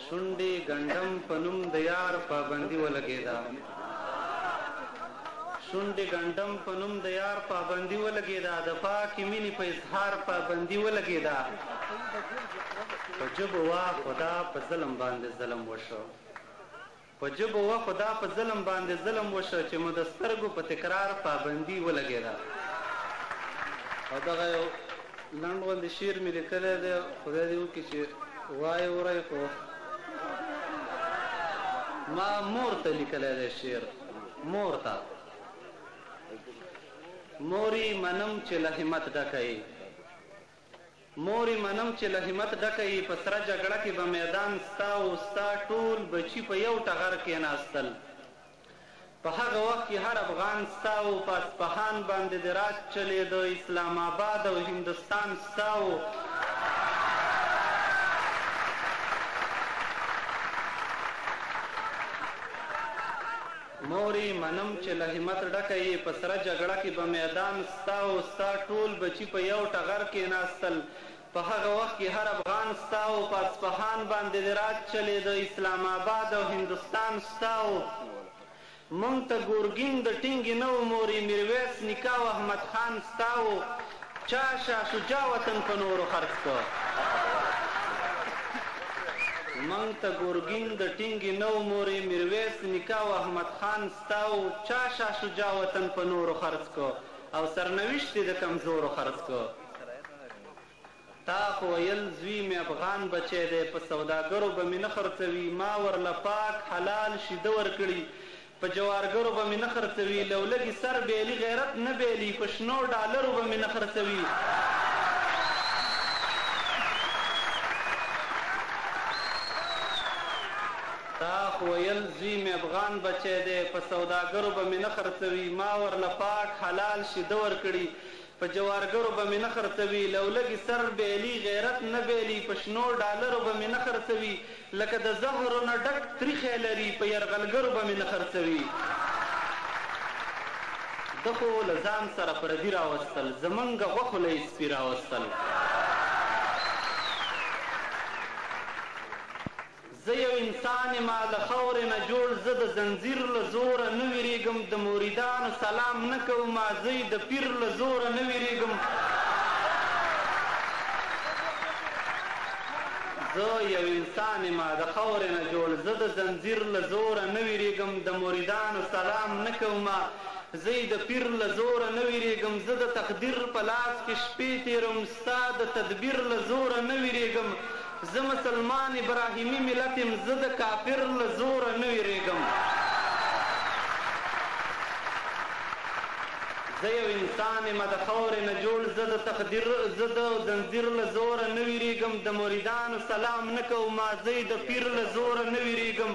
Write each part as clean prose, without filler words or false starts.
شونډې ګنډم په نوم د یار پابندي ولګېده شونډې ګنډم په نوم د یار پابندي ولګېده د پاکې مینې په اظهار پابندي ولګېده په ژبو وا خدا په ظلم باندې ظلم وشو په ژبو وا خدا په ظلم باندې ظلم وشو چې مو د سترګو په تکرار پابندي ولګېده او دغه یو لنډ غوندې شعر مې لیکلی دی خدای دې وکړي چې وایې وری خو ما مور ته لیکلی دی شعر مور ته موري منم چې له همت ډکه یې موري منم چې له همت ډکه یې په سره جګړه کې به میدان ستا او ستا ټول بچي په یو ټغر کېناستل په هغه وخت کې هر افغان ستا و په اصفهان باندې د راج چلېده اسلام آباد او هندوستان ستا و موري منم چې له همت ډکه یې په سره جګړه کې به میدان ستا او ستا ټول بچي په یو ټغر کېناستل په هغه وخت کې هر افغان ستا و په اصفهان باندې د راج چلېده اسلام آباد او هندوستان ستا و مونږ ته ګورګین د ټینګې نه و مورې میرویس نیکه او احمد خان ستا و چا شاه شجاع وطن په نورو خرڅ کړ مونږ ته ګورګین د ټینګې نه و مورې میرویس نیکه او احمد خان ستا و چا شاه شجاع وطن په نورو خرڅ کړ او سرنوشت یې د کمزورو خرڅ کړ تا خو ویل زوی مې افغان بچی دی په سوداګرو به مې نه خرڅوي ما ورله پاک حلال شیده ورکړي په جوارګرو به مې نه خرڅوي لولګي سر بیلي غیرت نه بیلي په شنو ډالرو به مې نه خرڅوي تا خو ویل زوی مې افغان بچی دی په سوداګرو به مې نه خرڅوي ما ورله پاک حلال شیده ورکړي په جوارګرو به مې نه خرڅوي لولګي سر بیلي غیرت نه بیلي په شنو ډالرو به مې نه خرڅوي لکه د زهرو نه ډک تریخی لري په یرغلګرو به مې نه خرڅوي ده خو له ځان سره پردي راوستل زمونږ غوښو له یې سپي راوستل زه یو انسان یما له خاورې نه جوړ زه د زنځیر له زوره نه ویرېږم د مریدانو سلام نه کوم زه د پیر له زوره نه ویرېږم زه یو انسان یما د خاورې نه جوړ زه د زنځیر له زوره نه ویرېږم د مریدانو سلام نه کوم زه د پیر له زوره نه ویرېږم زه د تقدیر په لاس کې شپې تېروم ستا د تدبیر له زوره نه ویرېږم زه مسلمان ابراهیمي ملت یم زه د کافر له زوره نه ویرېږم زه یو انسان یم د خاورې نه جوړ زه د زنځیر له زوره نه ویرېږم د مریدانو سلام نه کوم زه د پیر له زوره نه ویرېږم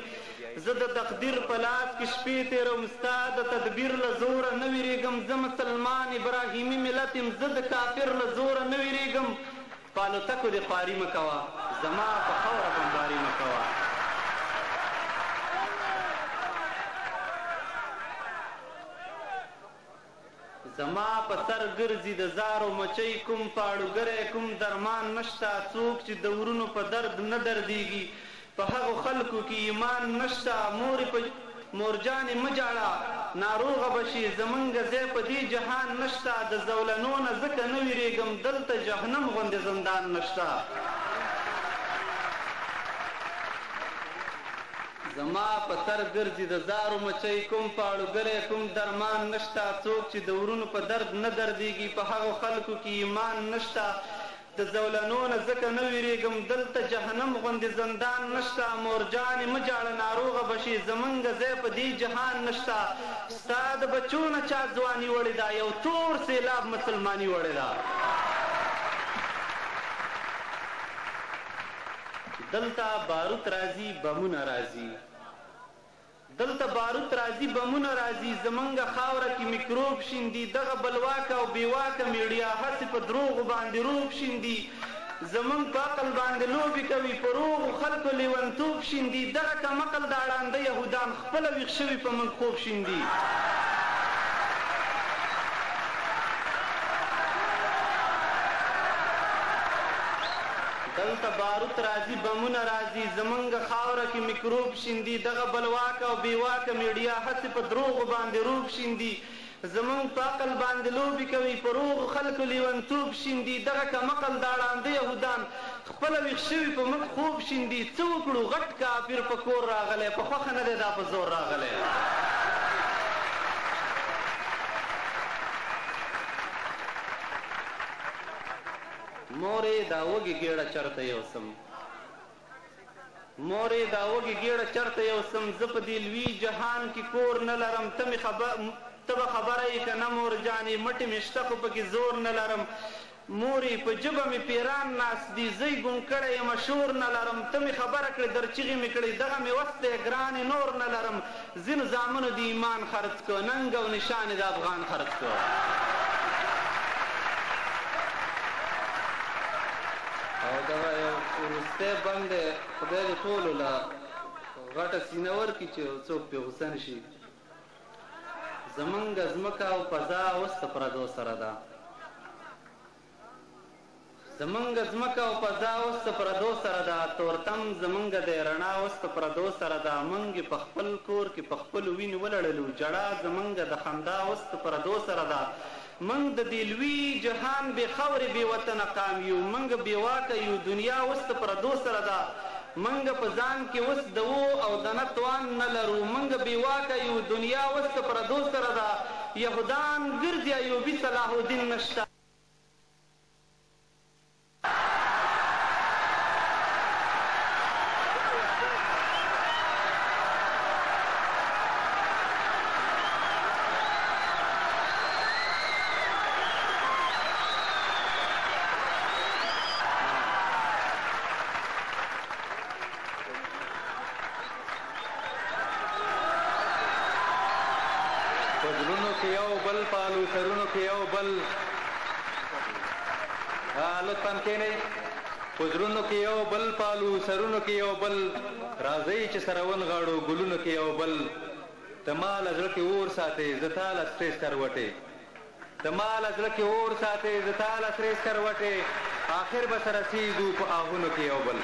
زه د تقدیر په لاس کې شپې تېروم ستا د تدبیر له زوره نه ویرېږم زه مسلمان ابراهیمي ملت یم زه د کافر له زوره نه ویرېږم په الوتکو دې خواري مه کوه زما په خاوره بمباري مه کوه زما په سر ګرځي د زارو مچۍ کوم پاړوګری کوم درمان نشته څوک چې د ورونو په درد نه دردیږي په هغو خلکو کې ایمان نشته مورجانې مه جاړه ناروغه به شي زمونږ ځای په دې جهان نشته د زولنو نه ځکه نه ویرېږم دلته جهنم غوندې زندان نشته زما په سر ګرځي د زارو مچۍ کوم پاړوګری کوم درمان نشته څوک چې د ورونو په درد نه دردیږي په هغو خلکو کې ایمان نشته د زولنو نه ځکه نه ویرېږم دلته جهنم غوندې زندان نشته مورجانې مه جاړه ناروغه به شي زمونږ ځای په دې جهان نشته ستا د بچو نه چا ځواني وړې ده یو تور سیلاب مسلماني وړې ده دلته باروت راځي بمونه راځي دلته باروت راځي بمونه راځي زمونږ خاوره کې میکروب شیندي دغه بلواکه او بېواکه میډیا هسې په دروغو باندې روب شیندي زمونږ په عقل باندې لوبې کوي په روغو خلکو لیونتوب شیندي دغه کمعقل د اړانده یهودان خپله ویښ شوي په موږ خوب شیندي دلته باروت راځي بمونه راځي زمونږ خاوره کې میکروب شیندي دغه بلواکه او بېواکه میډیا هسې په دروغو باندې روب شیندي زمونږ په عقل باندې لوبې کوي په روغو خلکو لیونتوب شیندي دغه کمقل دا ړانده یهودان خپله ویښ شوي په موږ خوب شیندي څه وکړو غټ کافر په کور راغلی په خوښه نه دی دا په زور راغلی مورې دا وږې ګېړه چرته یوسم مورې دا وږې ګېړه چرته یوسم زه په دې لوی جهان کې کور نه لرم ته به خبره یې که نه مور جانې مټې مې شته خو پکې زور نه لرم مورې په ژبه مې پیران ناست دي زه یې ګونګ کړی یم شور نه لرم ته مې خبره کړې در چیغې مې کړې دغه مې وس دی ګرانې نور نه لرم ځینو زامنو د ایمان خرڅ کړه ننګ او نشان د افغان خرڅ کړه او دغه یو وروستی بند دی خدای دې ټولو له غټه سینه ورکړي چې څوک پرې غوسه نه شي زمونږ ځمکه او فضا اوس د پردو سره ده زمونږ ځمکه او فضا اوس د پردو سره ده تورتم زمونږ د رڼا اوس د پردو سره ده موږ یې په خپل کور کې په خپلو وینې ولړلو جړا زمونږ د خندا اوس د پردو سره ده موږ د دې لوی جهان بې خاورې بې وطنه قام یو موږ بې واکه یو دنیا اوس د پردو سره ده موږ په ځان کې اوس د و او د نه توان نه لرو موږ بې واکه یو دنیا اوس د پردو سره ده یهودان ګرځي ایوبي صلاح الدین نشته لطفاً کېنئ په زړونو کې یو بل پالو سرونو کې یو بل راځئ چې سره ونغاړو ګلونو کې یو بل ته ما له زړه کې اور ساتې زه تا له سرې سکروټې ته ما له زړه کې اور ساتې زه تا له سرې سکروټې آخر به سره سیږو په آهونو کې یو بل